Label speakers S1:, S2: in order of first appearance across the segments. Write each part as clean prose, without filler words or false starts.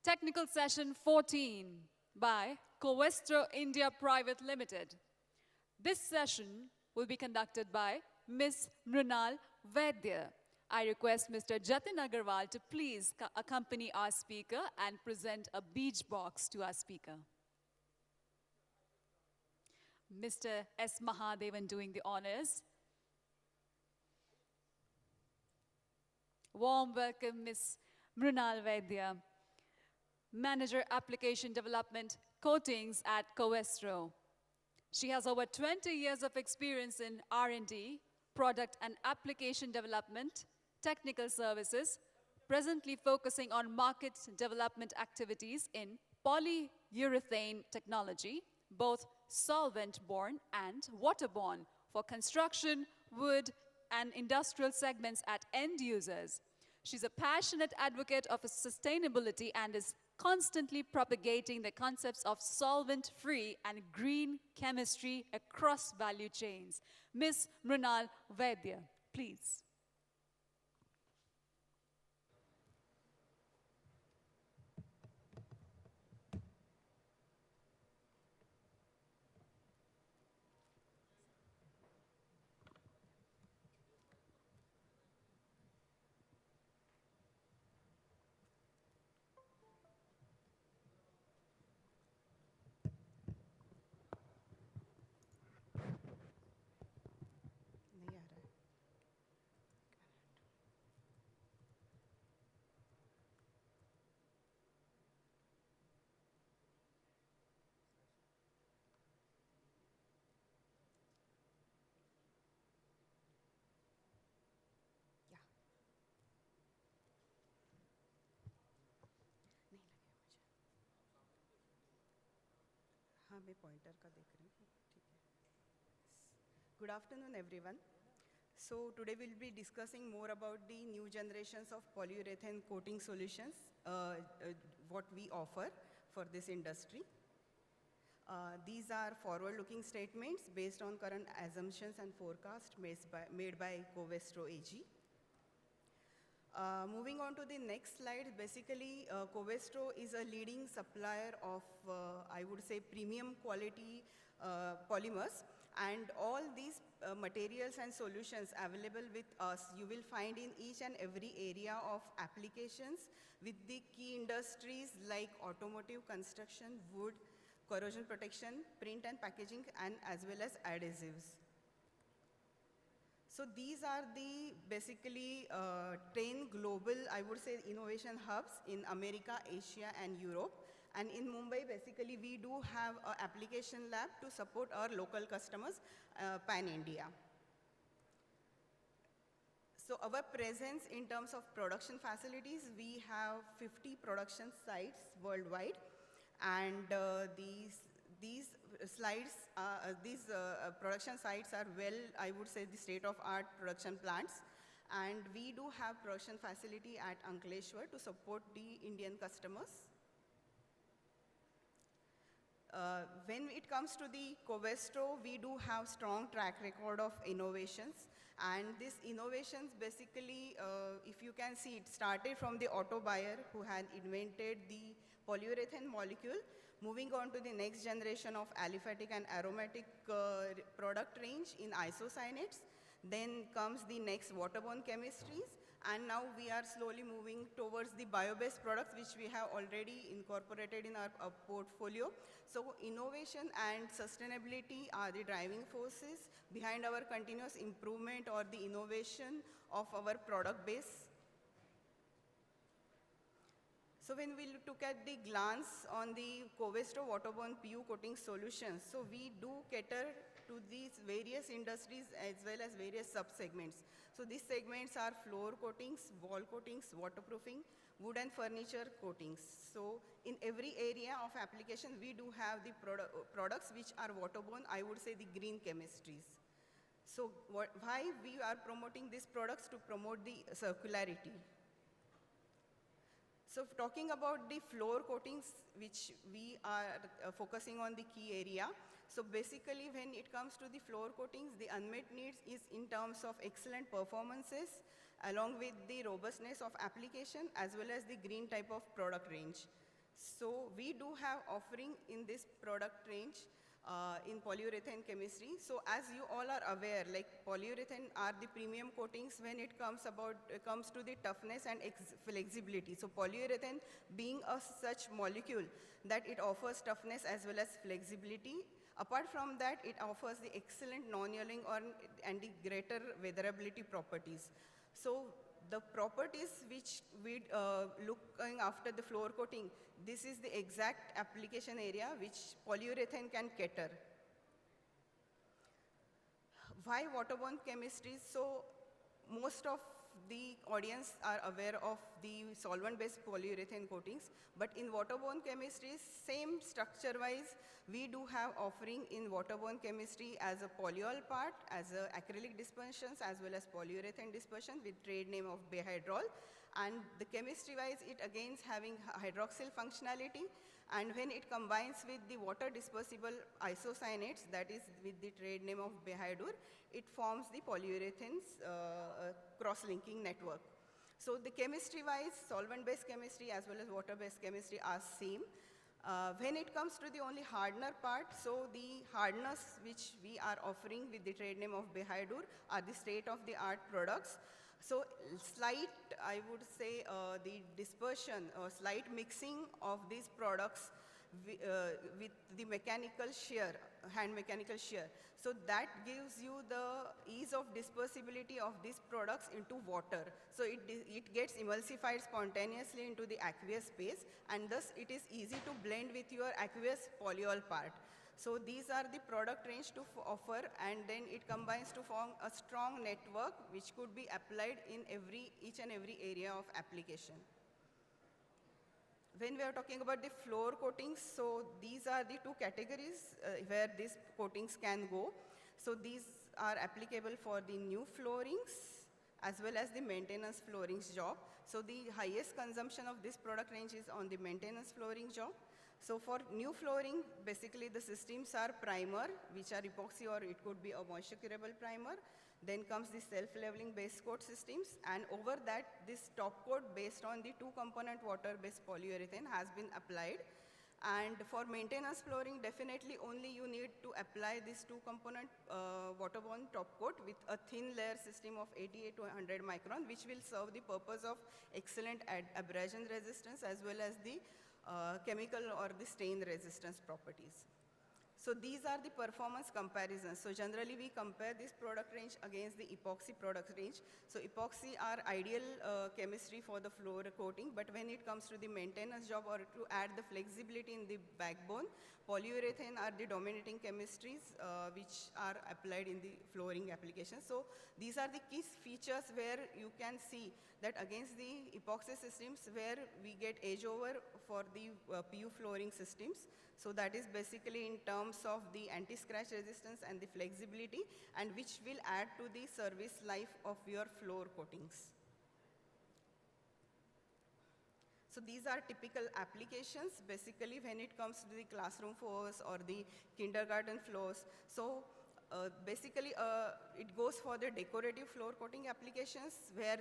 S1: Technical Session 14 by Covestro India Pvt. Limited. This session will be conducted by Ms. Mrunal Vadiya. I request Mr. Jatin Agarwal to please accompany our speaker and present a beach box to our speaker. Mr. S. Mahadevan doing the honors. Warm welcome, Ms. Mrunal Vadiya, Manager Application Development Coatings at Covestro. She has over 20 years of experience in R&D, product and application development, technical services, presently focusing on market development activities in polyurethane technology, both solvent-borne and waterborne for construction, wood, and industrial segments at end users. She's a passionate advocate of sustainability and is constantly propagating the concepts of solvent-free and green chemistry across value chains. Ms. Mrunal Vadiya, please.
S2: Good afternoon, everyone. So today we'll be discussing more about the new generations of polyurethane coating solutions, what we offer for this industry. These are forward-looking statements based on current assumptions and forecasts made by Covestro AG. Moving on to the next slide, basically Covestro is a leading supplier of, I would say, premium quality polymers, and all these materials and solutions available with us, you will find in each and every area of applications with the key industries like automotive, construction, wood, corrosion protection, print and packaging, and as well as adhesives. So these are the basically 10 global, I would say, innovation hubs in America, Asia, and Europe. And in Mumbai, basically, we do have an application lab to support our local customers, pan-India. So our presence in terms of production facilities, we have 50 production sites worldwide. And these production sites are I would say, the state-of-art production plants. And we do have production facility at Ankleshwar to support the Indian customers. When it comes to the Covestro, we do have strong track record of innovations. And these innovations basically, if you can see, it started from the auto buyer who had invented the polyurethane molecule, moving on to the next generation of aliphatic and aromatic product range in isocyanates. Then comes the next waterborne chemistries. And now we are slowly moving towards the bio-based products, which we have already incorporated in our portfolio. So innovation and sustainability are the driving forces behind our continuous improvement or the innovation of our product base. So when we look at the glance on the Covestro waterborne PU coating solutions, so we do cater to these various industries as well as various sub-segments. So these segments are floor coatings, wall coatings, waterproofing, wood and furniture coatings. So in every area of application, we do have the products which are waterborne, I would say the green chemistries. So why we are promoting these products? To promote the circularity. So talking about the floor coatings, which we are focusing on the key area. So basically, when it comes to the floor coatings, the unmet needs is in terms of excellent performances, along with the robustness of application, as well as the green type of product range. So we do have offering in this product range in polyurethane chemistry. So as you all are aware, like polyurethane are the premium coatings when it comes to the toughness and flexibility. So polyurethane being a such molecule that it offers toughness as well as flexibility. Apart from that, it offers the excellent non-yielding and the greater weatherability properties. So the properties which we looking after the floor coating, this is the exact application area which polyurethane can cater. Why waterborne chemistries? So most of the audience are aware of the solvent-based polyurethane coatings, but in waterborne chemistries, same structure-wise, we do have offering in waterborne chemistry as a polyol part, as a acrylic dispersions, as well as polyurethane dispersion with trade name of Bayhydrol. And the chemistry-wise, it again having hydroxyl functionality, and when it combines with the water dispersible isocyanates, that is with the trade name of Bayhydrol, it forms the polyurethanes cross-linking network. So the chemistry-wise, solvent-based chemistry as well as water-based chemistry are same. When it comes to the only hardener part, so the hardeners which we are offering with the trade name of Bayhydrol are the state-of-the-art products. So slight, I would say, the dispersion or slight mixing of these products with the mechanical shear, hand mechanical shear. So that gives you the ease of dispersibility of these products into water. So it gets emulsified spontaneously into the aqueous space, and thus it is easy to blend with your aqueous polyol part. So these are the product range to offer, and then it combines to form a strong network which could be applied in each and every area of application. When we are talking about the floor coatings, so these are the two categories where these coatings can go. So these are applicable for the new floorings as well as the maintenance floorings job. So the highest consumption of this product range is on the maintenance flooring job. So for new flooring, basically the systems are primer, which are epoxy or it could be a moisture curable primer. Then comes the self-leveling base coat systems, and over that, this top coat based on the two-component water-based polyurethane has been applied. And for maintenance flooring, definitely only you need to apply this two-component waterborne top coat with a thin layer system of 88 to 100 micron, which will serve the purpose of excellent abrasion resistance as well as the chemical or the stain resistance properties. So these are the performance comparisons. So generally we compare this product range against the epoxy product range. So epoxy are ideal chemistry for the floor coating, but when it comes to the maintenance job or to add the flexibility in the backbone, polyurethane are the dominating chemistries which are applied in the flooring application. So these are the key features where you can see that against the epoxy systems where we get edge over for the PU flooring systems. So that is basically in terms of the anti-scratch resistance and the flexibility, and which will add to the service life of your floor coatings. So these are typical applications, basically when it comes to the classroom floors or the kindergarten floors. So basically it goes for the decorative floor coating applications where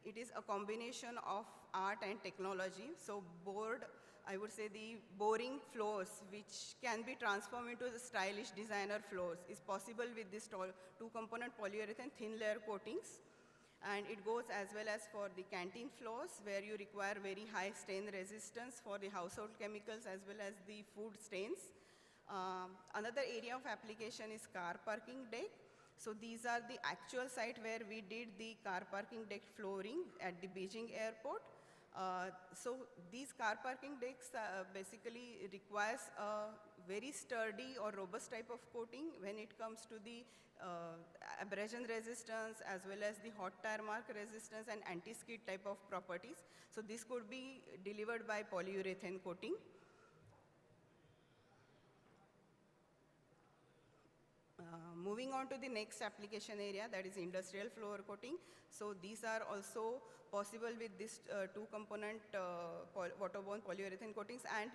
S2: it is a combination of art and technology. So I would say the boring floors which can be transformed into the stylish designer floors is possible with this two-component polyurethane thin layer coatings. And it goes as well as for the canteen floors where you require very high stain resistance for the household chemicals as well as the food stains. Another area of application is car parking deck. So these are the actual site where we did the car parking deck flooring at the Beijing airport. So these car parking decks basically requires a very sturdy or robust type of coating when it comes to the abrasion resistance as well as the hot tire mark resistance and anti-skid type of properties. So this could be delivered by polyurethane coating. Moving on to the next application area, that is industrial floor coating. So these are also possible with this two-component waterborne polyurethane coatings, and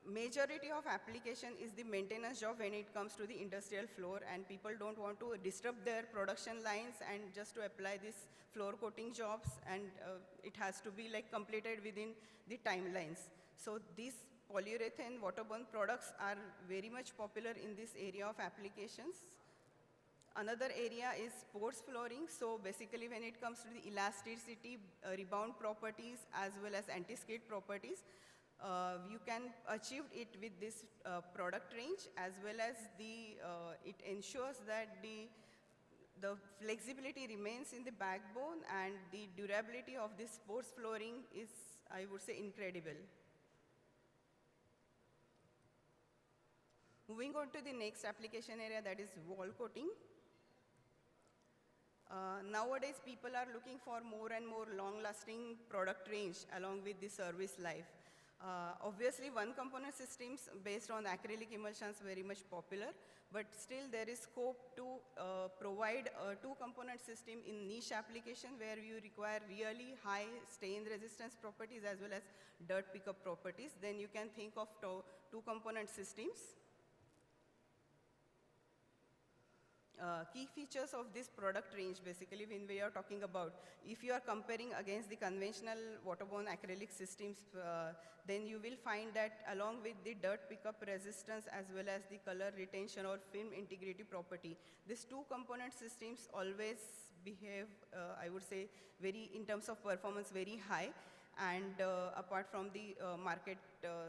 S2: majority of application is the maintenance job when it comes to the industrial floor, and people don't want to disrupt their production lines and just to apply this floor coating jobs, and it has to be like completed within the timelines. So these polyurethane waterborne products are very much popular in this area of applications. Another area is sports flooring. So basically when it comes to the elasticity, rebound properties, as well as anti-skid properties, you can achieve it with this product range, as well as it ensures that the flexibility remains in the backbone, and the durability of this sports flooring is, I would say, incredible. Moving on to the next application area, that is wall coating. Nowadays, people are looking for more and more long-lasting product range along with the service life. Obviously, one component systems based on acrylic emulsions very much popular, but still there is scope to provide a two-component system in niche application where you require really high stain resistance properties as well as dirt pickup properties. Then you can think of two-component systems. Key features of this product range, basically, when we are talking about, if you are comparing against the conventional waterborne acrylic systems, then you will find that along with the dirt pickup resistance as well as the color retention or film integrity property, these two component systems always behave, I would say, in terms of performance, very high. And apart from the market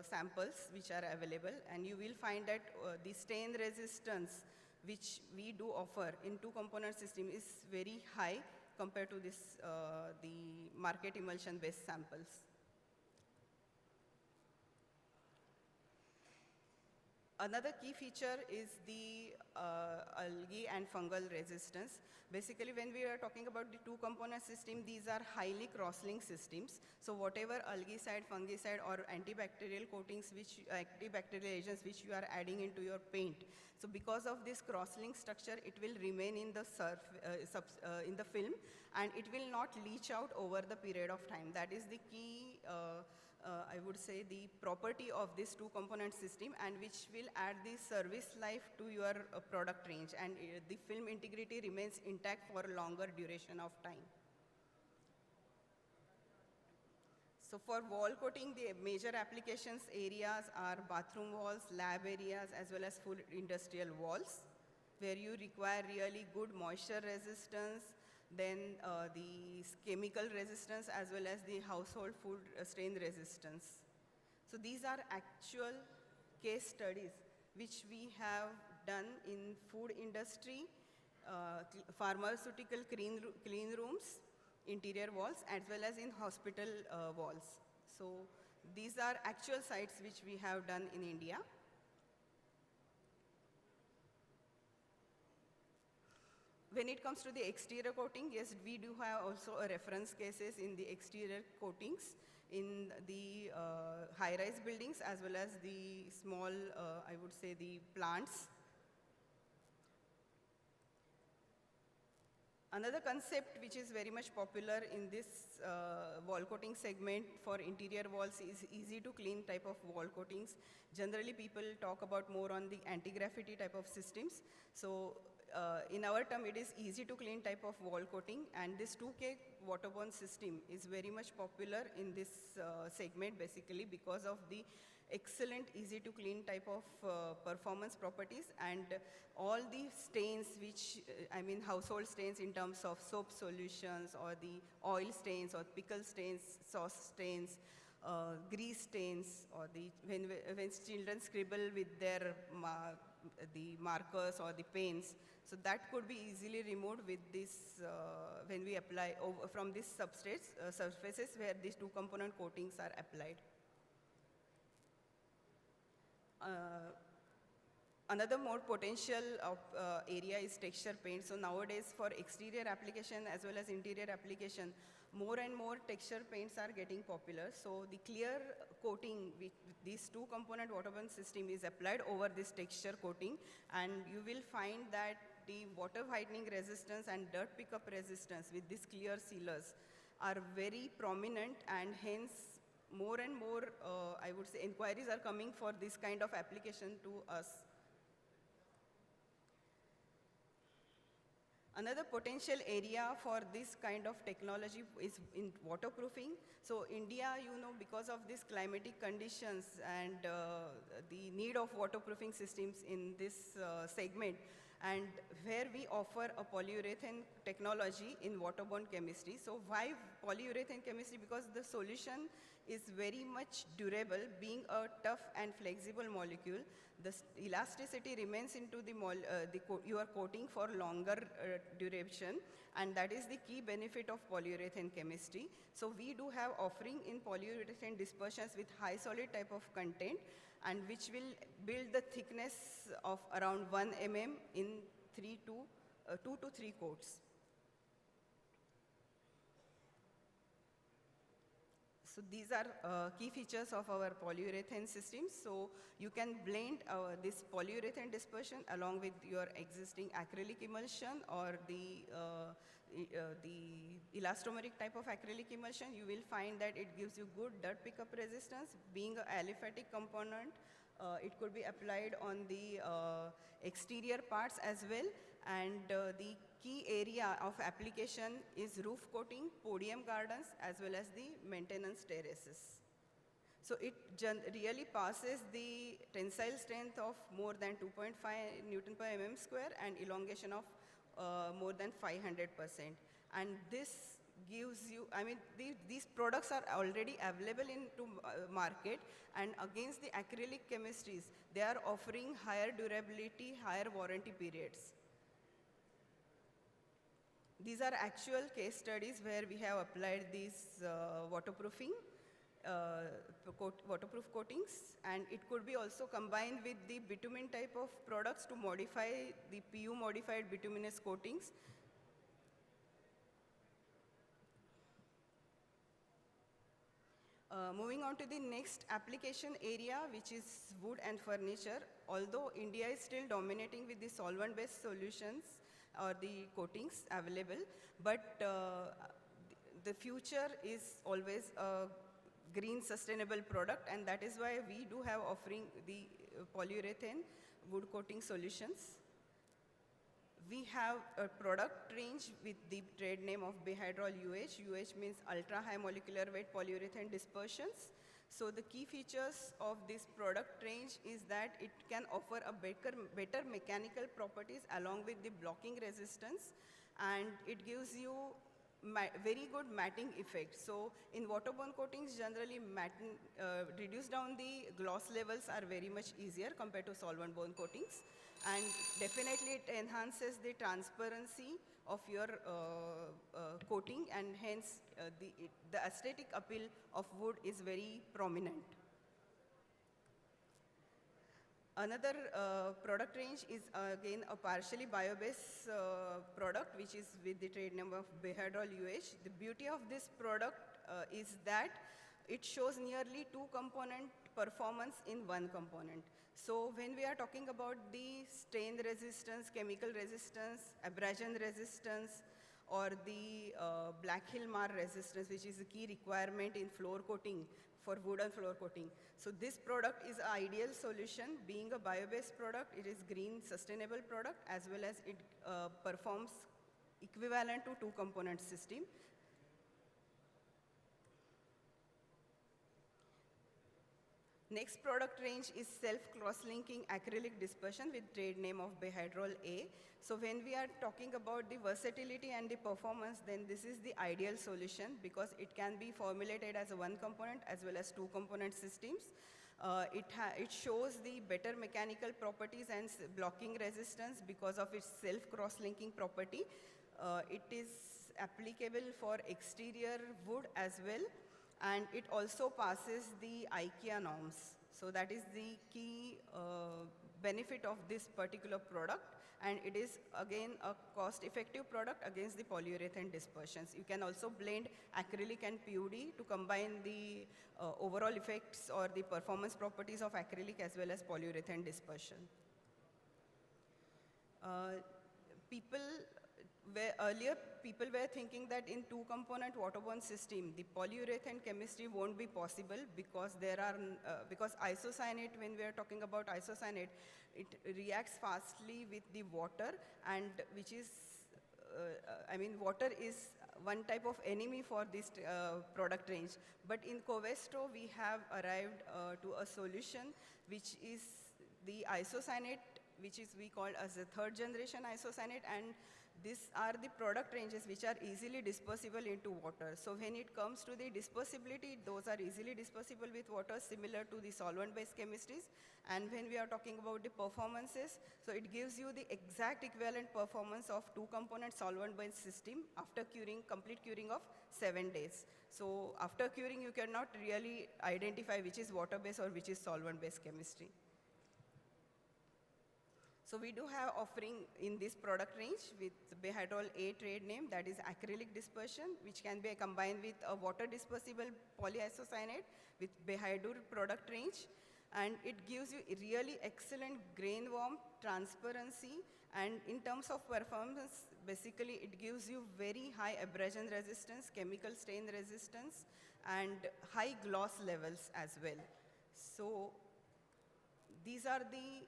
S2: samples which are available, and you will find that the stain resistance which we do offer in two-component system is very high compared to the market emulsion-based samples. Another key feature is the algae and fungal resistance. Basically, when we are talking about the two-component system, these are highly cross-linked systems. So whatever algaecide, fungicide, or antibacterial coatings, antibacterial agents which you are adding into your paint, so because of this cross-link structure, it will remain in the in the film, and it will not leach out over the period of time. That is the key, I would say, the property of this two-component system, and which will add the service life to your product range, and the film integrity remains intact for a longer duration of time. So for wall coating, the major applications areas are bathroom walls, lab areas, as well as food industrial walls, where you require really good moisture resistance, then the chemical resistance, as well as the household food stain resistance. So these are actual case studies which we have done in food industry, pharmaceutical clean rooms, interior walls, as well as in hospital walls. So these are actual sites which we have done in India. When it comes to the exterior coating, yes, we do have also a reference cases in the exterior coatings in the high-rise buildings as well as the small, I would say, the plants. Another concept which is very much popular in this wall coating segment for interior walls is easy to clean type of wall coatings. Generally, people talk about more on the anti-graffiti type of systems. So in our term, it is easy to clean type of wall coating, and this 2K waterborne system is very much popular in this segment, basically because of the excellent easy to clean type of performance properties, and all the stains which, I mean household stains in terms of soap solutions or the oil stains or pickle stains, sauce stains, grease stains, or when children scribble with their the markers or the pens, so that could be easily removed with this when we apply from these substrates surfaces where these two component coatings are applied. Another more potential of area is texture paint. So nowadays for exterior application as well as interior application, more and more texture paints are getting popular. So the clear coating with these two component waterborne system is applied over this texture coating, and you will find that the water whitening resistance and dirt pickup resistance with these clear sealers are very prominent, and hence more and more, I would say, inquiries are coming for this kind of application to us. Another potential area for this kind of technology is in waterproofing. So India, because of these climatic conditions and the need of waterproofing systems in this segment, and where we offer a polyurethane technology in waterborne chemistry. So why polyurethane chemistry? Because the solution is very much durable, being a tough and flexible molecule. The elasticity remains into your coating for longer duration, and that is the key benefit of polyurethane chemistry. So we do have offering in polyurethane dispersions with high solid type of content, and which will build the thickness of around 1 mm in 2 to 3 coats. So these are key features of our polyurethane systems. So you can blend this polyurethane dispersion along with your existing acrylic emulsion or the elastomeric type of acrylic emulsion. You will find that it gives you good dirt pickup resistance. Being an aliphatic component, it could be applied on the exterior parts as well. And the key area of application is roof coating, podium gardens, as well as the maintenance terraces. So it really passes the tensile strength of more than 2.5 Newton per mm square and elongation of more than 500%. And this gives you, these products are already available into market, and against the acrylic chemistries, they are offering higher durability, higher warranty periods. These are actual case studies where we have applied these waterproofing, waterproof coatings, and it could be also combined with the bitumen type of products to modify the PU modified bituminous coatings. Moving on to the next application area, which is wood and furniture. Although India is still dominating with the solvent-based solutions or the coatings available, but the future is always a green sustainable product, and that is why we do have offering the polyurethane wood coating solutions. We have a product range with the trade name of Bayhydrol UH. UH means ultra high molecular weight polyurethane dispersions. So the key features of this product range is that it can offer a better mechanical properties along with the blocking resistance, and it gives you very good matting effect. So in waterborne coatings, generally reduce down the gloss levels are very much easier compared to solvent-borne coatings. And definitely it enhances the transparency of your coating, and hence the aesthetic appeal of wood is very prominent. Another product range is again a partially bio-based product, which is with the trade name of Bayhydrol UH. The beauty of this product is that it shows nearly 2-component performance in 1 component. So when we are talking about the stain resistance, chemical resistance, abrasion resistance, or the black hill mar resistance, which is a key requirement in floor coating for wood and floor coating. So this product is an ideal solution. Being a bio-based product, it is green sustainable product, as well as it performs equivalent to 2-component system. Next product range is self-cross-linking acrylic dispersion with trade name of Bayhydrol A. So when we are talking about the versatility and the performance, then this is the ideal solution because it can be formulated as a 1-component as well as 2-component systems. It shows the better mechanical properties and blocking resistance because of its self-cross-linking property. It is applicable for exterior wood as well, and it also passes the IPCA norms. So that is the key benefit of this particular product, and it is again a cost-effective product against the polyurethane dispersions. You can also blend acrylic and PUD to combine the overall effects or the performance properties of acrylic as well as polyurethane dispersion. Earlier, people were thinking that in 2-component waterborne system, the polyurethane chemistry won't be possible because because isocyanate, when we are talking about isocyanate, it reacts fastly with the water, and which is I mean, water is one type of enemy for this product range. But in Covestro, we have arrived to a solution which is the isocyanate, which is we call as a third generation isocyanate, and these are the product ranges which are easily dispersible into water. So when it comes to the dispersibility, those are easily dispersible with water, similar to the solvent-based chemistries. And when we are talking about the performances, so it gives you the exact equivalent performance of two-component solvent-based system after curing, complete curing of 7 days. So after curing, you cannot really identify which is water-based or which is solvent-based chemistry. So we do have offering in this product range with Bayhydrol A trade name, that is acrylic dispersion, which can be combined with a water dispersible polyisocyanate with Bayhydrol product range. And it gives you really excellent grain warmth, transparency, and in terms of performance, basically it gives you very high abrasion resistance, chemical stain resistance, and high gloss levels as well. So these are the,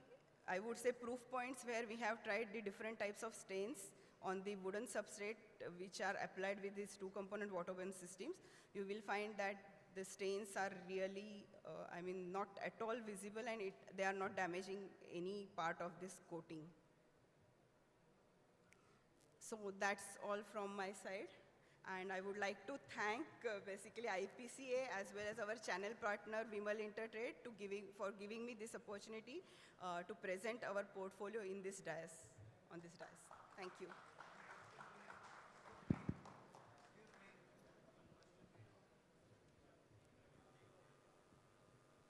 S2: I would say, proof points where we have tried the different types of stains on the wooden substrate which are applied with these two-component waterborne systems. You will find that the stains are really, I mean, not at all visible, and they are not damaging any part of this coating. So that's all from my side. And I would like to thank basically IPCA as well as our channel partner Biennial Intertrade for giving me this opportunity to present our portfolio in this dais, on this dais. Thank you.